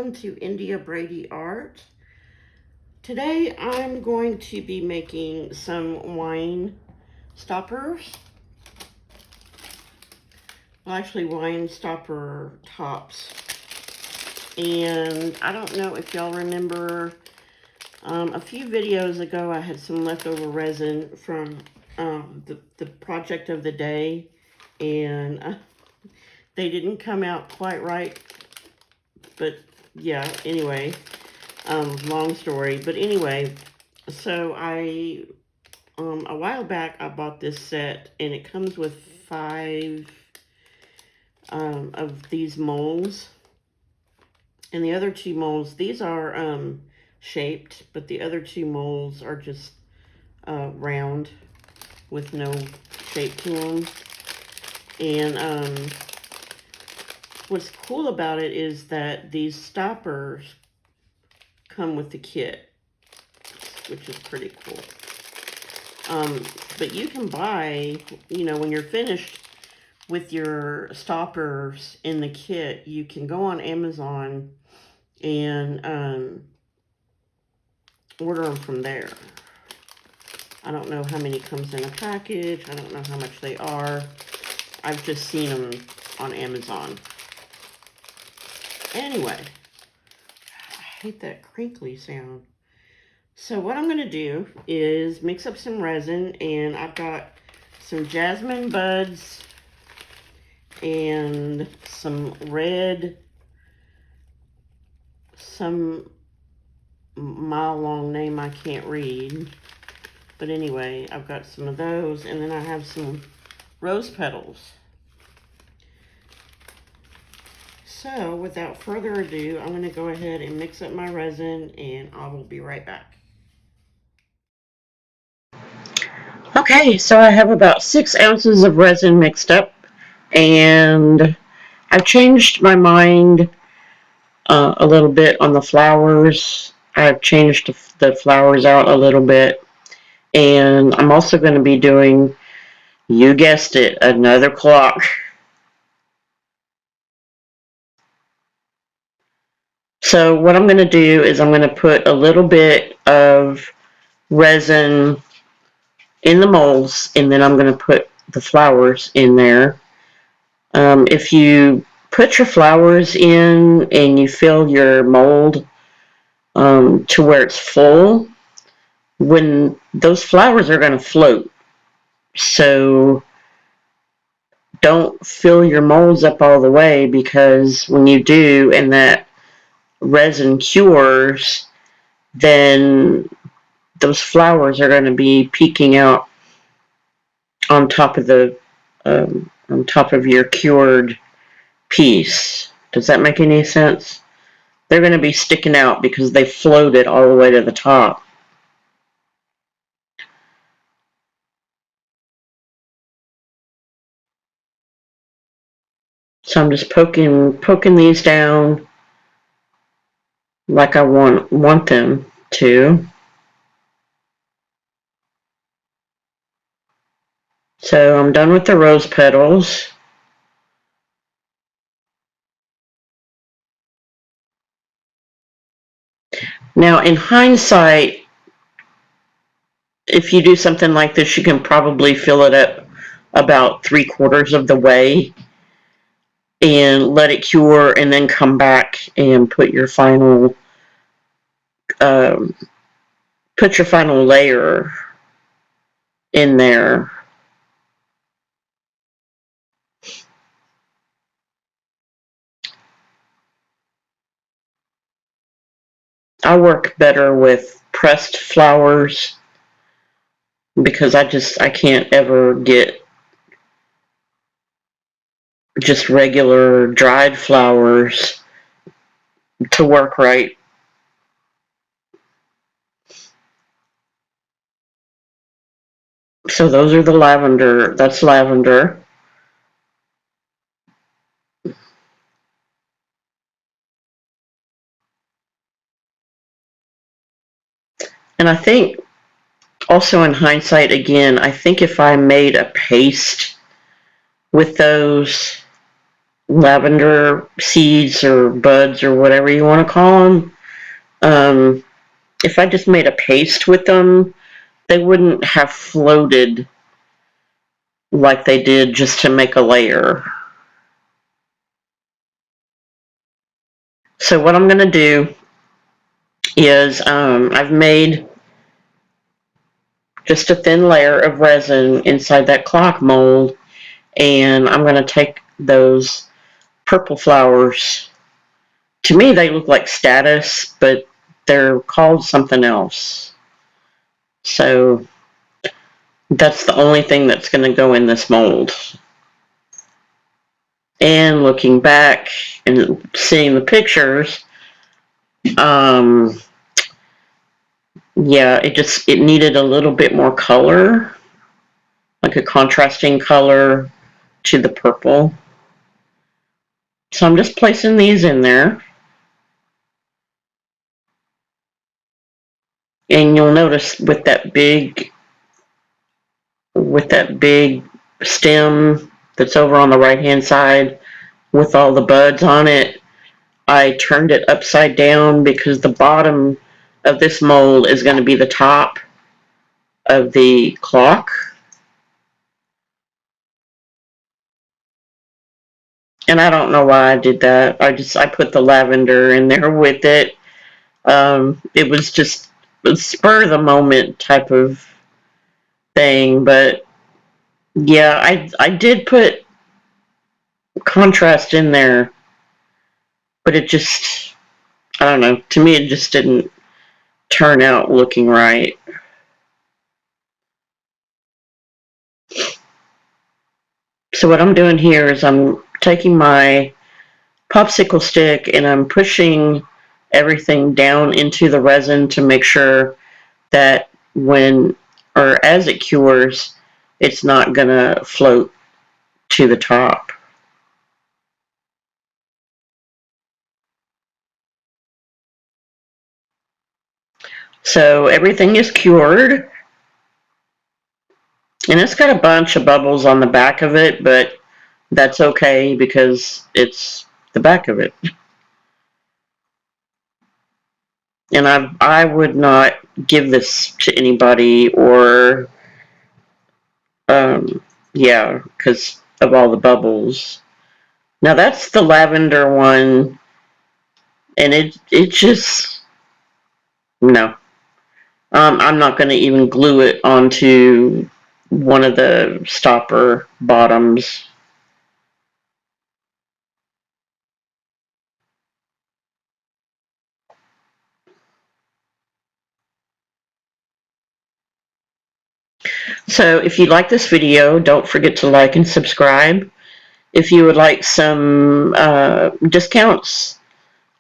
welcome to India Brady Art. Today I'm going to be making some wine stoppers. Well, actually wine stopper tops. And I don't know if y'all remember, a few videos ago I had some leftover resin from the project of the day, and they didn't come out quite right, but yeah, anyway, long story, but anyway, so a while back I bought this set, and it comes with 5 of these molds, and the other 2 molds, these are shaped, but the other 2 molds are just round with no shape to them. And what's cool about it is that these stoppers come with the kit, which is pretty cool. But you can buy, when you're finished with your stoppers in the kit, you can go on Amazon and order them from there. I don't know how many comes in a package. I don't know how much they are. I've just seen them on Amazon. Anyway, I hate that crinkly sound. So what I'm going to do is mix up some resin, and I've got some jasmine buds and some red, some mile-long name I can't read. But anyway, I've got some of those, and then I have some rose petals. So without further ado, I'm going to go ahead and mix up my resin, and I will be right back. Okay, so I have about 6 ounces of resin mixed up, and I've changed my mind a little bit on the flowers. I've changed the flowers out a little bit, and I'm also going to be doing, you guessed it, another clock. So what I'm going to do is I'm going to put a little bit of resin in the molds, and then I'm going to put the flowers in there. If you put your flowers in and you fill your mold to where it's full, when those flowers are going to float. So don't fill your molds up all the way, because when you do and that resin cures, then those flowers are going to be peeking out on top of your cured piece. Does that make any sense? They're going to be sticking out because they floated all the way to the top. So I'm just poking these down like I want them to. So I'm done with the rose petals. Now, in hindsight, if you do something like this, you can probably fill it up about 3/4 of the way and let it cure, and then come back and put your final layer in there. I work better with pressed flowers because I can't ever get just regular dried flowers to work right. So those are the lavender. That's lavender. And I think also, in hindsight, again, I think if I made a paste with those, lavender seeds or buds or whatever you want to call them. If I just made a paste with them, they wouldn't have floated like they did just to make a layer. So what I'm going to do is I've made just a thin layer of resin inside that clock mold, and I'm going to take those purple flowers. To me, they look like status, but they're called something else. So that's the only thing that's going to go in this mold. And looking back and seeing the pictures, yeah, it needed a little bit more color, like a contrasting color to the purple. So I'm just placing these in there. And you'll notice with that big stem that's over on the right hand side with all the buds on it, I turned it upside down because the bottom of this mold is going to be the top of the clock. And I don't know why I did that. I put the lavender in there with it. It was just a spur of the moment type of thing, but yeah, I did put contrast in there, but it just, I don't know, to me it just didn't turn out looking right. So what I'm doing here is I'm taking my popsicle stick and I'm pushing everything down into the resin to make sure that when, or as it cures, it's not gonna float to the top. So everything is cured, and it's got a bunch of bubbles on the back of it, but that's okay because it's the back of it. And I would not give this to anybody, or yeah, because of all the bubbles. Now that's the lavender one, and it just, no. I'm not going to even glue it onto one of the stopper bottoms. So if you like this video, don't forget to like and subscribe. If you would like some discounts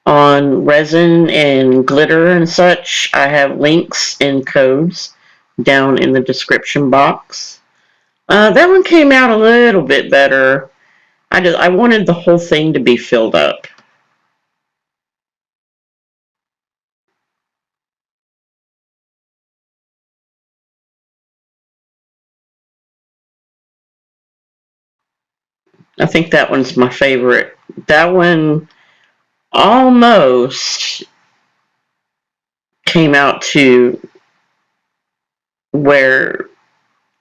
on resin and glitter and such, I have links and codes down in the description box. That one came out a little bit better. I wanted the whole thing to be filled up. I think that one's my favorite. That one almost came out to where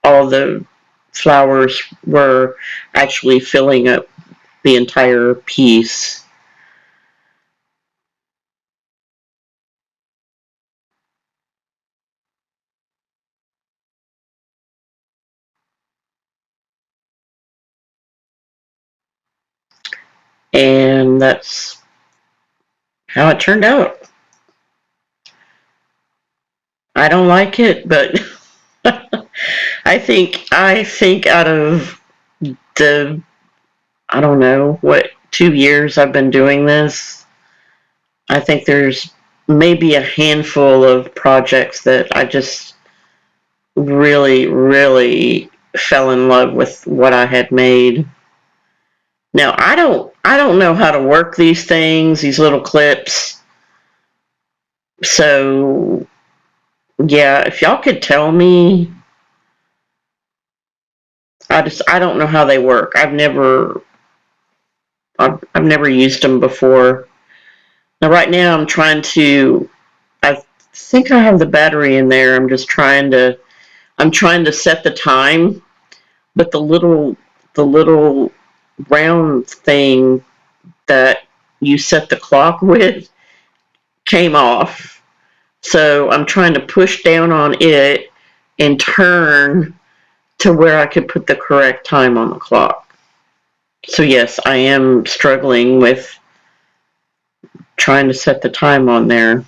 all the flowers were actually filling up the entire piece. And that's how it turned out. I don't like it, but I think out of the, I don't know, what, 2 years I've been doing this, I think there's maybe a handful of projects that I just really, really fell in love with what I had made. Now I don't know how to work these things, these little clips. So yeah, if y'all could tell me, I don't know how they work. I've never I've never used them before. Now right now I'm trying to, I think I have the battery in there. I'm trying to set the time, but the little round thing that you set the clock with came off. So I'm trying to push down on it and turn to where I could put the correct time on the clock. So yes, I am struggling with trying to set the time on there.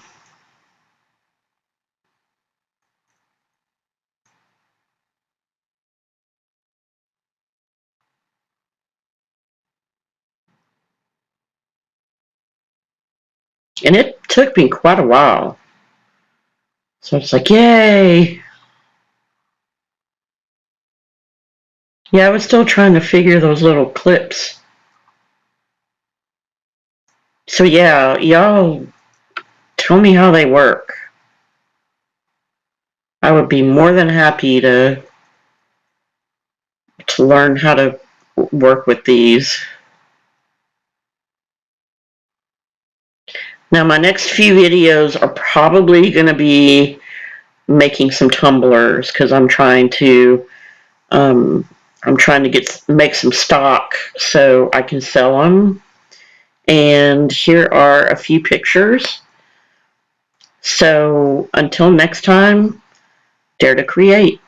And it took me quite a while. So it's like, yay. Yeah, I was still trying to figure those little clips. So yeah, y'all tell me how they work. I would be more than happy to learn how to work with these. Now my next few videos are probably going to be making some tumblers because um, I'm trying to make some stock so I can sell them. And here are a few pictures. So until next time, dare to create.